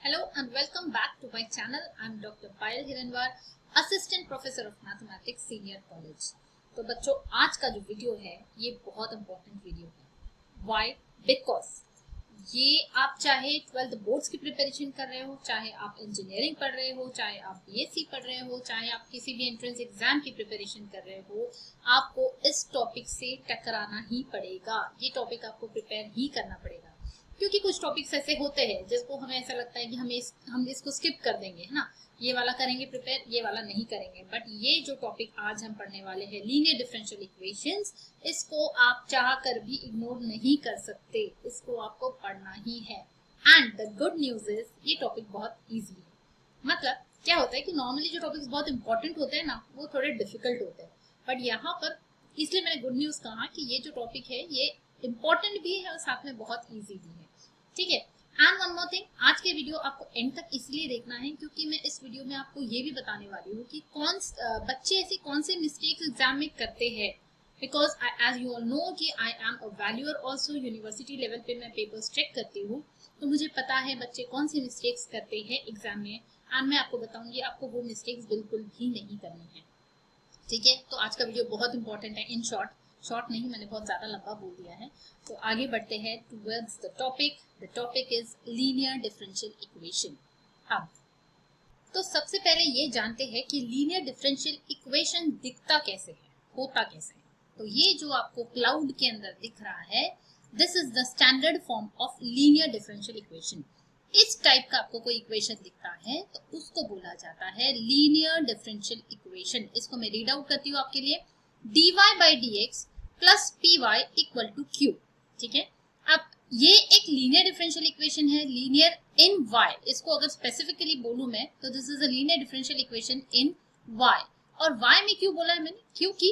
Hello and welcome back to my channel. I'm Dr. Payal Hiranwar, Assistant Professor of Mathematics, Senior College. तो बच्चों आज का जो video है ये बहुत इंपॉर्टेंट वीडियो है. Why? Because ये आप चाहे 12th बोर्ड्स की प्रिपरेशन कर रहे हो, चाहे आप इंजीनियरिंग पढ़ रहे हो, चाहे आप बीएससी पढ़ रहे हो, चाहे आप किसी भी एंट्रेंस एग्जाम की प्रिपरेशन कर रहे हो, आपको इस टॉपिक से टकराना ही पड़ेगा. ये टॉपिक आपको प्रिपेयर ही करना पड़ेगा क्योंकि कुछ टॉपिक्स ऐसे होते हैं जिसको हमें ऐसा लगता है कि हम इसको स्किप कर देंगे, है ना, ये वाला करेंगे प्रिपेयर, ये वाला नहीं करेंगे. बट ये जो टॉपिक आज हम पढ़ने वाले हैं लीनियर डिफरेंशियल इक्वेशंस, इसको आप चाह कर भी इग्नोर नहीं कर सकते, इसको आपको पढ़ना ही है. And the good news is ये टॉपिक बहुत ईजी है. मतलब क्या होता है कि नॉर्मली जो टॉपिक्स बहुत इंपॉर्टेंट होते हैं ना वो थोड़े डिफिकल्ट होते हैं, बट यहाँ पर इसलिए मैंने गुड न्यूज कहा कि ये जो टॉपिक है ये इंपॉर्टेंट भी है और साथ में बहुत ईजी भी है. ठीक है. एंड वन मोर थिंग, आज के वीडियो आपको एंड तक इसलिए देखना है क्योंकि मैं इस वीडियो में आपको ये भी बताने वाली हूँ कि बच्चे ऐसे कौन से मिस्टेक्स एग्जाम में करते हैं. Because as you all know कि I am a valuer also, university level पे मैं पेपर्स चेक करती हूँ, तो मुझे पता है बच्चे कौन सी मिस्टेक्स करते हैं एग्जाम में. एंड मैं आपको बताऊंगी आपको वो मिस्टेक्स बिल्कुल भी नहीं करनी है. ठीक है. तो आज का वीडियो बहुत इंपॉर्टेंट है. इन शॉर्ट नहीं, मैंने बहुत ज्यादा लंबा बोल दिया है. तो आगे बढ़ते हैं towards the topic. The topic is linear differential equation. अब तो सबसे पहले ये जानते हैं कि लीनियर डिफरेंशियल इक्वेशन दिखता कैसे है, होता कैसे है. तो ये जो आपको क्लाउड के अंदर दिख रहा है, this is the standard form of linear differential equation. इस टाइप का आपको कोई इक्वेशन दिखता है तो उसको बोला जाता है लीनियर डिफरेंशियल इक्वेशन. इसको मैं रीड आउट करती हूँ आपके लिए. dy by dx plus py equal to q. ठीक है. अब ये एक लीनियर डिफरेंशियल इक्वेशन है, लीनियर इन y. इसको अगर स्पेसिफिकली बोलूं मैं तो this is a linear differential equation in y. और y में क्यों बोला है मैंने, क्योंकि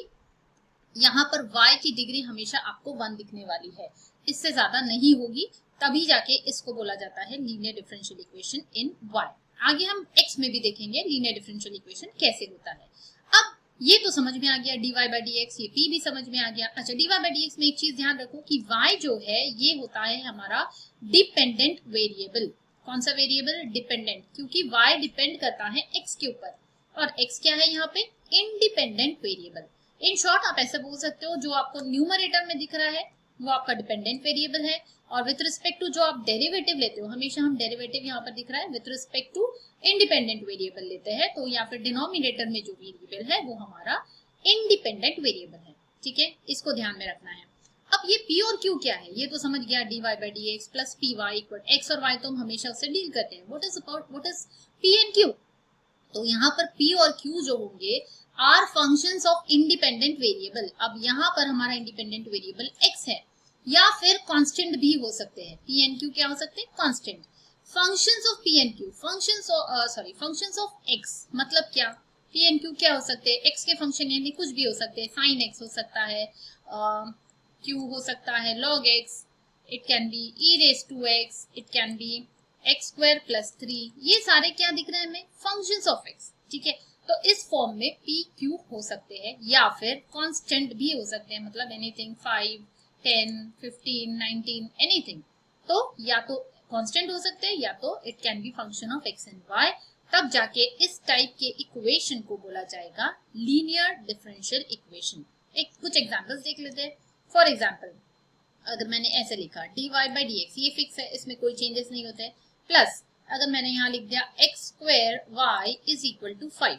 यहाँ पर y की डिग्री हमेशा आपको 1 दिखने वाली है, इससे ज्यादा नहीं होगी, तभी जाके इसको बोला जाता है linear differential equation in y. आगे हम x में भी देखेंगे लीनियर डिफरेंशियल इक्वेशन कैसे होता है. अब ये तो समझ में आ गया, dy by dx, ये p भी समझ में आ गया. अच्छा, dy by dx में एक चीज ध्यान रखो कि y जो है ये होता है हमारा डिपेंडेंट वेरिएबल. कौन सा वेरिएबल? डिपेंडेंट, क्योंकि y डिपेंड करता है x के ऊपर और x क्या है यहाँ पे? Independent variable. इन शॉर्ट आप ऐसे बोल सकते हो जो आपको न्यूमरेटर में दिख रहा है वो आपका डिपेंडेंट वेरिएबल है, और विथ रिस्पेक्ट टू जो आप डेरिवेटिव लेते हो, हमेशा हम डेरिवेटिव यहाँ पर दिख रहा है with respect to independent variable लेते हैं, तो या फिर डिनोमिनेटर में जो वेरिएबल है वो हमारा इंडिपेंडेंट वेरिएबल है. ठीक है, इसको ध्यान में रखना है. अब ये p और q क्या है ये तो समझ गया, dy by dx plus py equal x और y तो हम हमेशा उससे डील करते हैं. What is p and q? तो यहाँ पर p और q जो होंगे are functions of independent variable. अब यहाँ पर हमारा इंडिपेंडेंट वेरिएबल x है, या फिर कांस्टेंट भी हो सकते हैं. p एंड q क्या हो सकते हैं? Constant. Functions of p and q, functions of x मतलब क्या? p एंड q क्या हो सकते हैं? x के फंक्शन यानी कुछ भी हो सकते हैं. sin x हो सकता है, q हो सकता है log x, it can be e raised to x, it can be x square plus 3. ये सारे क्या दिख रहे हैं हमें? Functions of x. ठीक है. तो इस फॉर्म में p q हो सकते हैं या फिर कांस्टेंट भी हो सकते हैं, मतलब एनीथिंग 5 10 15 19 एनीथिंग. तो या तो कांस्टेंट हो सकते हैं या तो it can be function of x and y. तब जाके इस टाइप के इक्वेशन को बोला जाएगा लीनियर डिफरेंशियल इक्वेशन. कुछ एग्जांपल्स देख लेते हैं. फॉर एग्जांपल अगर मैंने ऐसे लिखा dy by dx, ये फिक्स है, इसमें कोई चेंजेस नहीं होते, प्लस अगर मैंने यहाँ लिख दिया x square y is equal to 5,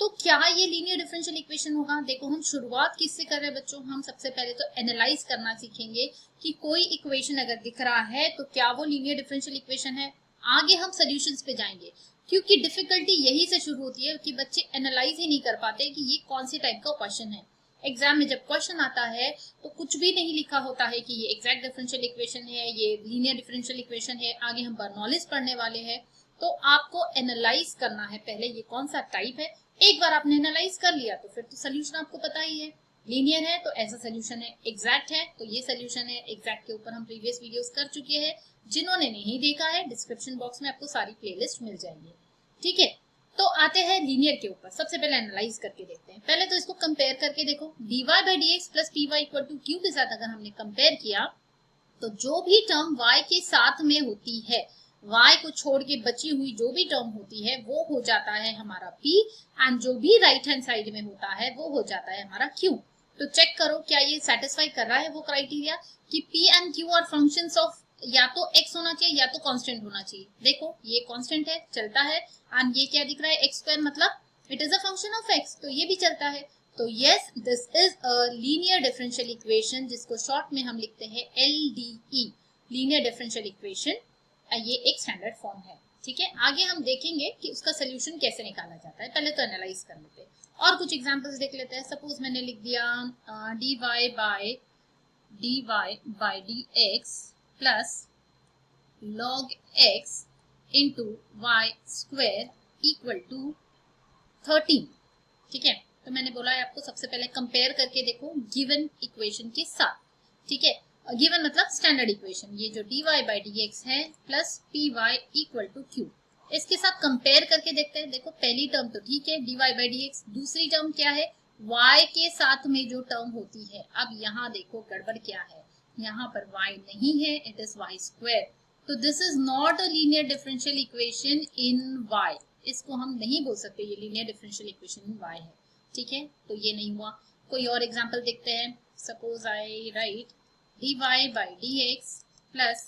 तो क्या ये लीनियर डिफरेंशियल इक्वेशन होगा? देखो हम शुरुआत किससे कर रहे हैं बच्चों, हम सबसे पहले तो एनालाइज करना सीखेंगे कि कोई इक्वेशन अगर दिख रहा है तो क्या वो लीनियर डिफरेंशियल इक्वेशन है. आगे हम सॉल्यूशंस पे जाएंगे, क्योंकि डिफिकल्टी यही से शुरू होती है कि बच्चे एनालाइज ही नहीं कर पाते कि ये कौन से टाइप का क्वेश्चन है. एग्जाम में जब क्वेश्चन आता है तो कुछ भी नहीं लिखा होता है कि ये एग्जैक्ट डिफरेंशियल इक्वेशन है, ये लीनियर डिफरेंशियल इक्वेशन है. आगे हम बर्नौलीज पढ़ने वाले हैं, तो आपको एनालाइज करना है पहले ये कौन सा टाइप है. एक बार आपने एनालाइज कर लिया तो फिर तो सोल्यूशन आपको पता ही है. लीनियर है तो ऐसा सोल्यूशन है, एग्जैक्ट है तो ये सोल्यूशन है. एग्जैक्ट के ऊपर हम प्रीवियस वीडियोस कर चुके हैं, जिन्होंने नहीं देखा है डिस्क्रिप्शन बॉक्स में आपको सारी प्लेलिस्ट मिल जाएंगी. ठीक है. तो आते हैं लीनियर के ऊपर. सबसे पहले एनालाइज करके देखते हैं. पहले तो इसको कंपेयर करके देखो. dy by dx plus py equal to q के साथ अगर हमने कंपेयर किया तो जो भी टर्म y के साथ में होती है y को छोड़ के बची हुई जो भी टर्म होती है वो हो जाता है हमारा p, एंड जो भी राइट हैंड साइड में होता है वो हो जाता है हमारा q। तो चेक करो क्या ये सेटिस्फाई कर रहा है वो क्राइटेरिया कि p and q are functions of या तो x होना चाहिए या तो कांस्टेंट होना चाहिए। देखो ये कांस्टेंट है, चलता है, एंड ये क्या दिख रहा है x स्क्वायर, मतलब it is a function of x, तो ये भी चलता है। तो yes, this is a linear differential equation, जिसको शॉर्ट में हम लिखते हैं LDE, लीनियर डिफरेंशियल इक्वेशन। ये एक स्टैंडर्ड फॉर्म है। ठीक है, आगे हम देखेंगे कि उसका सोल्यूशन कैसे निकाला जाता है। पहले तो एनालाइज कर लेते हैं और कुछ एग्जांपल्स देख लेते हैं। सपोज मैंने लिख दिया dy by dx plus log x into y square equal to 13। ठीक है, तो मैंने बोला है आपको सबसे पहले कंपेयर करके देखो गिवन इक्वेशन के साथ। ठीक है, गिवन मतलब स्टैंडर्ड इक्वेशन, ये जो dy by dx है plus py equal to q, इसके साथ कंपेयर करके देखते हैं। देखो पहली टर्म तो ठीक है dy by dx, दूसरी टर्म क्या है y के साथ में जो टर्म होती है। अब यहाँ देखो गड़बड़ क्या है, यहाँ पर y नहीं है, इट इज y स्क्वायर। तो this is not a linear differential equation in y, इसको हम नहीं बोल सकते ये linear differential equation in y है। ठीक है, तो ये नहीं हुआ। कोई और एग्जांपल देखते हैं। Suppose I write dy by dx plus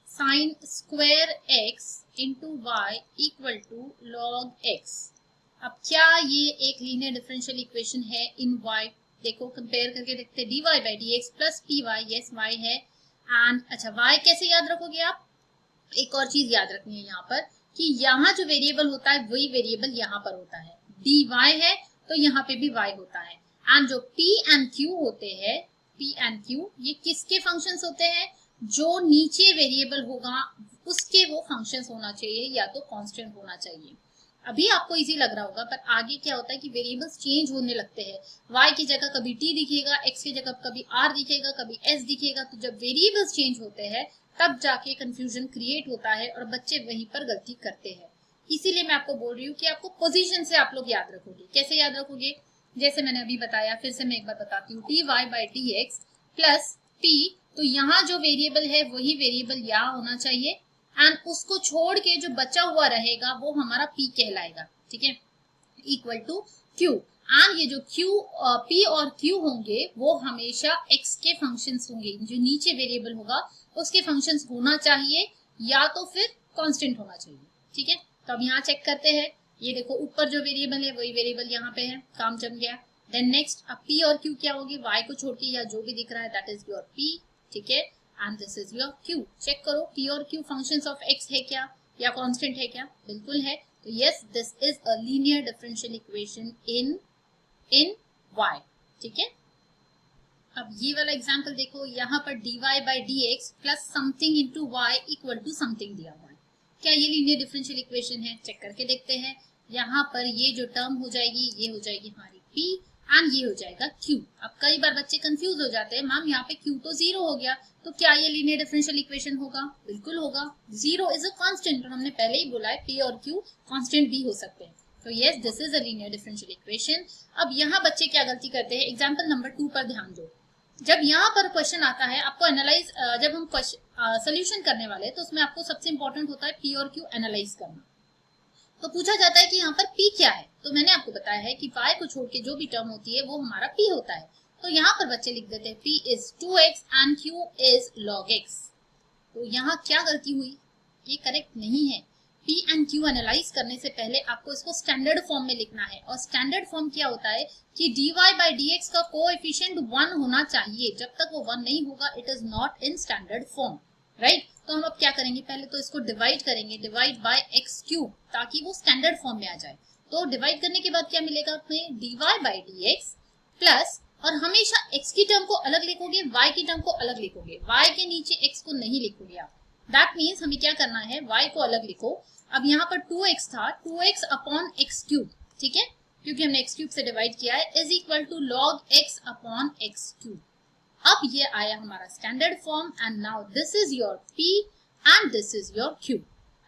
sine square x into y equal to log x। अब क्या ये एक लीनियर डिफरेंशियल इक्वेशन है इन y? देखो कंपेयर करके देखते हैं। dy by dx plus py, yes y है। एंड अच्छा y कैसे याद रखोगे आप? एक और चीज याद रखनी है यहाँ पर कि यहाँ जो वेरिएबल होता है वही वेरिएबल यहाँ पर होता है। dy है तो यहाँ पे भी y होता है। एंड जो p एंड q होते हैं, p एंड q ये किसके फंक्शंस होते हैं? जो नीचे वेरिएबल होगा उसके वो फंक्शंस होना चाहिए या तो कांस्टेंट होना चाहिए। अभी आपको इजी लग रहा होगा, पर आगे क्या होता है कि वेरिएबल्स चेंज होने लगते हैं। y की जगह कभी t दिखेगा, x की जगह कभी r दिखेगा, कभी s दिखेगा। तो जब वेरिएबल्स चेंज होते हैं तब जाके कंफ्यूजन क्रिएट होता है और बच्चे वहीं पर गलती करते हैं। इसीलिए मैं आपको बोल रही हूँ कि आपको पोजीशन से आप लोग याद रखोगे। कैसे याद रखोगे? जैसे मैंने अभी बताया, फिर से मैं एक बार बताती हूँ। dy by dx plus p, तो यहाँ जो वेरिएबल है वही वेरिएबल यहाँ होना चाहिए, एंड उसको छोड़ के जो बचा हुआ रहेगा वो हमारा p कहलाएगा। ठीक है, इक्वल टू q। एंड ये जो p और q होंगे वो हमेशा x के फंक्शंस होंगे। जो नीचे वेरिएबल होगा उसके फंक्शंस होना चाहिए या तो फिर कांस्टेंट होना चाहिए। ठीक है, तो अब यहाँ चेक करते हैं। ये देखो ऊपर जो वेरिएबल है वही वेरिएबल यहाँ पे है, काम जम गया। देन नेक्स्ट, अब p और q क्या होगी? y को छोड़ के या जो भी दिख रहा है दैट इज योर p। ठीक है, and this is your q। Check करो p और q फंक्शंस ऑफ x है क्या या कांस्टेंट है क्या? बिल्कुल है। तो yes, this is a linear differential equation in y। ठीक है, अब ये वाला एग्जांपल देखो, यहाँ पर dy by dx plus something into y equal to something दिया हुआ है। क्या ये लीनियर डिफरेंशियल इक्वेशन है? चेक करके देखते हैं। यहाँ पर ये जो टर्म हो जाएगी ये हो जाएगी हमारी p एंड ये हो जाएगा q। अब कई बार बच्चे कंफ्यूज हो जाते हैं, मैम यहाँ पे q तो जीरो हो गया, तो क्या ये लीनियर डिफरेंशियल इक्वेशन होगा? बिल्कुल होगा। जीरो इज अ कांस्टेंट, और हमने पहले ही बोला है p और q कांस्टेंट भी हो सकते हैं। तो yes, this is a linear differential equation. अब यहाँ बच्चे क्या गलती करते हैं? एग्जाम्पल नंबर 2 पर ध्यान दो। जब यहाँ पर क्वेश्चन आता है आपको एनालाइज, जब हम सोल्यूशन करने वाले हैं तो उसमें आपको सबसे इंपॉर्टेंट होता है p और q एनालाइज करना। तो पूछा जाता है कि यहाँ पर p क्या है, तो मैंने आपको बताया है कि y को छोड़ के जो भी टर्म होती है वो हमारा p होता है। तो यहाँ पर बच्चे लिख देते हैं p is 2x and q is log x। तो यहाँ क्या गलती हुई? ये करेक्ट नहीं है। p एंड q एनालाइज करने से पहले आपको इसको स्टैंडर्ड फॉर्म में लिखना है, और स्टैंडर्ड फॉर्म क्या होता है कि dy by dx का कोएफिशिएंट 1 होना चाहिए। जब तक वो 1 नहीं होगा it is not in standard form, right. तो हम अब क्या करेंगे? पहले तो इसको डिवाइड करेंगे, डिवाइड बाय x क्यूब, ताकि वो स्टैंडर्ड फॉर्म में आ जाए। तो डिवाइड करने के बाद क्या मिलेगा हमें? dy by dx प्लस, और हमेशा x की टर्म को अलग लिखोगे, y की टर्म को अलग लिखोगे, y के नीचे x को नहीं लिखोगे आप। दैट मीन्स हमें क्या करना है? y को अलग लिखो। अब यहाँ पर 2x था, 2x अपॉन x क्यूब, ठीक है, क्योंकि हमने x क्यूब से डिवाइड किया है, is equal to log x upon x cube. अब ये आया हमारा standard form, and now this is your p and this is your q।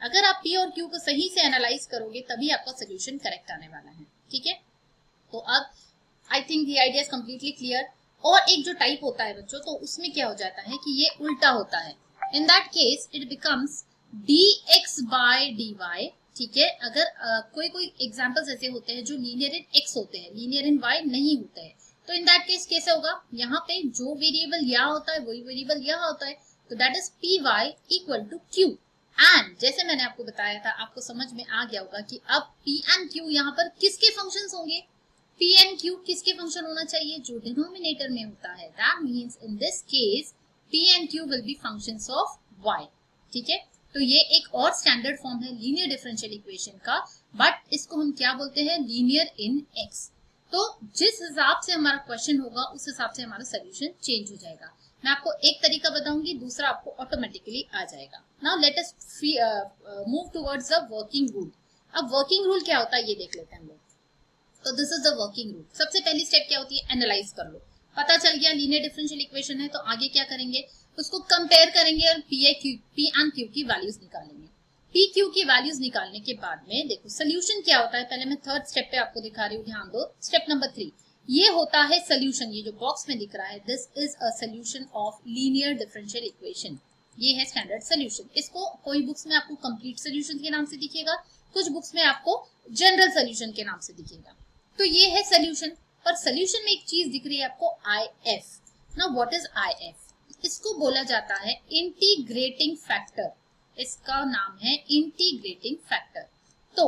अगर आप p और q को सही से एनालाइज करोगे तभी आपका सोल्यूशन करेक्ट आने वाला है। ठीक है, तो अब I think the idea is completely clear. और एक जो टाइप होता है बच्चों, तो उसमें क्या हो जाता है कि ये उल्टा होता है। In that case it becomes dx by dy, ठीक है। अगर कोई एग्जांपल्स ऐसे होते हैं जो लीनियर इन x होते हैं, लीनियर इन y नहीं होते हैं, तो इन दैट केस कैसे होगा, यहाँ पे जो वेरिएबल यहाँ होता है वही वेरिएबल यहाँ होता है, तो that is py equal to q। And जैसे मैंने आपको बताया था, आपको समझ में आ गया होगा कि अब p एंड q यहाँ पर किसके फंक्शंस होंगे, p एंड q किसके फंक्शन होना चाहिए, जो डिनोमिनेटर में होता है। That means in this case p and q will be functions of y, ठीक है। तो ये एक और स्टैंडर्ड फॉर्म है लीनियर डिफरेंशियल इक्वेशन का, बट इसको हम क्या बोलते हैं, लीनियर इन x। तो जिस हिसाब से हमारा क्वेश्चन होगा उस हिसाब से हमारा सोल्यूशन चेंज हो जाएगा। मैं आपको एक तरीका बताऊंगी, दूसरा आपको ऑटोमेटिकली आ जाएगा। Now let us move towards the working rule. अब वर्किंग रूल क्या होता है ये देख लेते हैं हम लोग। तो this is the working rule. सबसे पहली स्टेप क्या होती है, एनालाइज कर लो। पता चल गया लीनियर डिफरेंशियल इक्वेशन है, तो आगे क्या करेंगे, उसको कंपेयर करेंगे और पी एंड क्यू की वैल्यूज निकालेंगे। पी क्यू की वैल्यूज निकालने के बाद में देखो सोल्यूशन क्या होता है। पहले मैं थर्ड स्टेप पे आपको दिखा रही हूँ, ध्यान दो। स्टेप नंबर 3 ये होता है सोल्यूशन। ये जो बॉक्स में दिख रहा है, this is a solution of linear differential equation. ये है स्टैंडर्ड सोल्यूशन। इसको कोई बुक्स में आपको कंप्लीट सोल्यूशन के नाम से दिखेगा, कुछ बुक्स में आपको जनरल सोल्यूशन के नाम से दिखेगा। तो ये है सोल्यूशन। पर सोल्यूशन में एक चीज दिख रही है आपको, I F. Now what is I F, इसको बोला जाता है इंटीग्रेटिंग फैक्टर। इसका नाम है इंटीग्रेटिंग फैक्टर। तो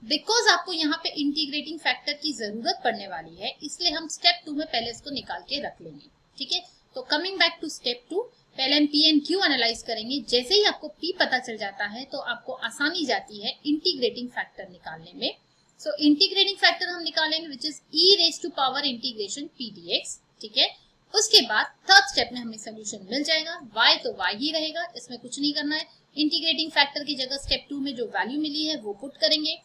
बिकॉज आपको यहाँ पे इंटीग्रेटिंग फैक्टर की जरूरत पड़ने वाली है, इसलिए हम स्टेप 2 में पहले इसको निकाल के रख लेंगे, ठीक है। तो कमिंग बैक टू स्टेप 2, पहले हम पी एंड क्यू एनालाइज करेंगे। जैसे ही आपको पी पता चल जाता है तो आपको आसानी जाती है इंटीग्रेटिंग फैक्टर निकालने में। सो इंटीग्रेटिंग फैक्टर हम निकालेंगे which is e raise to power integration p dx, ठीक है। उसके बाद थर्ड स्टेप में हमें सोल्यूशन मिल जाएगा। y तो y ही रहेगा, इसमें कुछ नहीं करना है। इंटीग्रेटिंग फैक्टर की जगह स्टेप 2 में जो वैल्यू मिली है वो पुट करेंगे।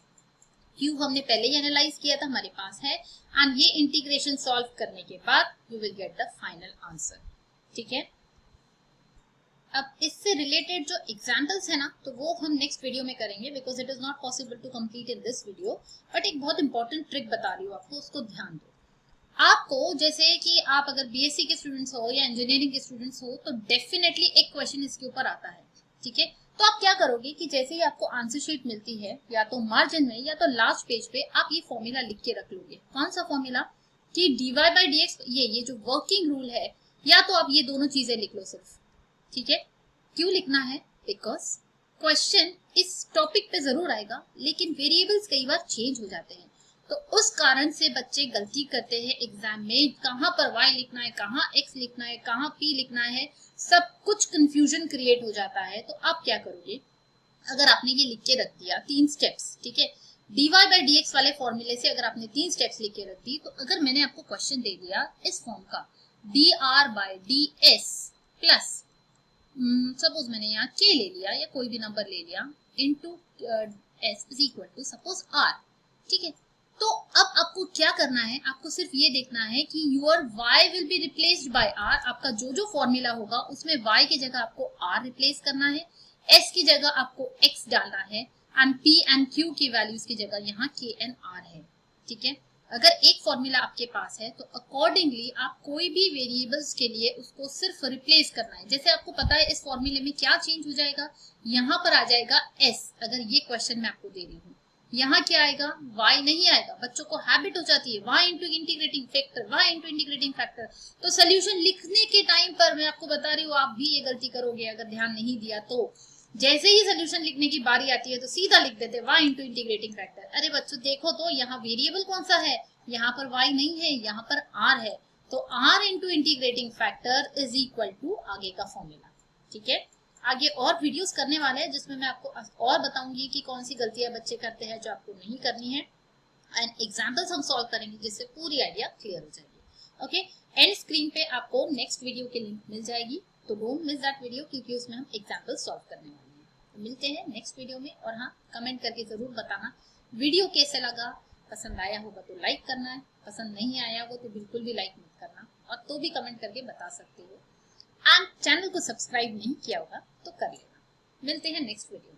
q हमने पहले ही एनालाइज किया था, हमारे पास है। एंड ये इंटीग्रेशन सॉल्व करने के बाद you will get the final answer, ठीक है। अब इससे रिलेटेड जो एग्जाम्पल्स है ना, तो वो हम नेक्स्ट वीडियो में करेंगे, because it is not possible to complete in this video. But एक बहुत इंपॉर्टेंट ट्रिक बता रही हूँ आपको, उसको ध्यान दो। आपको जैसे कि आप अगर बीएससी के स्टूडेंट्स हो या इंजीनियरिंग के स्टूडेंट्स हो, तो डेफिनेटली एक क्वेश्चन इसके ऊपर आता है, ठीक है। तो आप क्या करोगे कि जैसे ही आपको आंसर शीट मिलती है, या तो मार्जिन में या तो लास्ट पेज पे, आप ये फॉर्मूला लिख के रख लोगे। कौन सा फॉर्मूला, कि dy बाई dx, ये जो वर्किंग रूल है, या तो आप ये दोनों चीजें लिख लो सिर्फ, ठीक है। क्यों लिखना है, बिकॉज क्वेश्चन इस टॉपिक पे जरूर आएगा, लेकिन वेरिएबल्स कई बार चेंज हो जाते हैं, तो उस कारण से बच्चे गलती करते हैं एग्जाम में। कहाँ पर y लिखना है, कहाँ x लिखना है, कहाँ p लिखना है, सब कुछ कंफ्यूजन क्रिएट हो जाता है। तो आप क्या करोगे, अगर आपने ये लिख के रख दिया 3 स्टेप्स, ठीक है, dy बाई dx वाले फॉर्मूले से अगर आपने 3 स्टेप्स लिख के रख दी, तो अगर मैंने आपको क्वेश्चन दे दिया इस फॉर्म का, dr by ds plus suppose मैंने यहाँ k ले लिया या कोई भी नंबर ले लिया, into s is equal to suppose r, ठीक है। तो अब आपको क्या करना है, आपको सिर्फ ये देखना है कि your y will be replaced by r। आपका जो जो फॉर्मूला होगा उसमें y की जगह आपको r रिप्लेस करना है, s की जगह आपको x डालना है, एंड p एंड q की वैल्यूज की जगह यहाँ k एंड r है, ठीक है। अगर एक फॉर्मूला आपके पास है तो अकॉर्डिंगली आप कोई भी वेरिएबल्स के लिए उसको सिर्फ रिप्लेस करना है। जैसे आपको पता है इस फॉर्मूले में क्या चेंज हो जाएगा, यहाँ पर आ जाएगा s। अगर ये क्वेश्चन मैं आपको दे रही हूँ, यहाँ क्या आएगा, y नहीं आएगा। बच्चों को हैबिट हो जाती है y into integrating factor, y into integrating factor. तो सोल्यूशन लिखने के टाइम पर मैं आपको बता रही हूँ, आप भी ये गलती करोगे अगर ध्यान नहीं दिया तो। जैसे ही सोल्यूशन लिखने की बारी आती है तो सीधा लिख देते y इंटू इंटीग्रेटिंग फैक्टर। अरे बच्चों देखो तो यहाँ वेरिएबल कौन सा है, यहाँ पर y नहीं है, यहाँ पर r है। तो r into integrating factor is equal to आगे का फॉर्मूला, ठीक है। आगे और वीडियोस करने वाले हैं जिसमें मैं आपको और बताऊंगी कि कौन सी गलतियां बच्चे करते हैं जो आपको नहीं करनी है, एंड एग्जांपल्स हम सॉल्व करेंगे जिससे पूरी आइडिया क्लियर हो जाएगी। ओके, एंड स्क्रीन पे आपको नेक्स्ट वीडियो की लिंक मिल जाएगी, तो डोंट मिस दैट वीडियो, क्योंकि उसमें हम एग्जांपल सॉल्व करने वाले हैं। तो मिलते हैं नेक्स्ट वीडियो में, और हाँ, कमेंट करके जरूर बताना वीडियो कैसे लगा। पसंद आया होगा तो लाइक करना है, पसंद नहीं आया होगा तो बिल्कुल भी लाइक मत करना, और तो भी कमेंट करके बता सकते हो। एंड चैनल को सब्सक्राइब नहीं किया होगा तो कर लेना। मिलते हैं नेक्स्ट वीडियो में।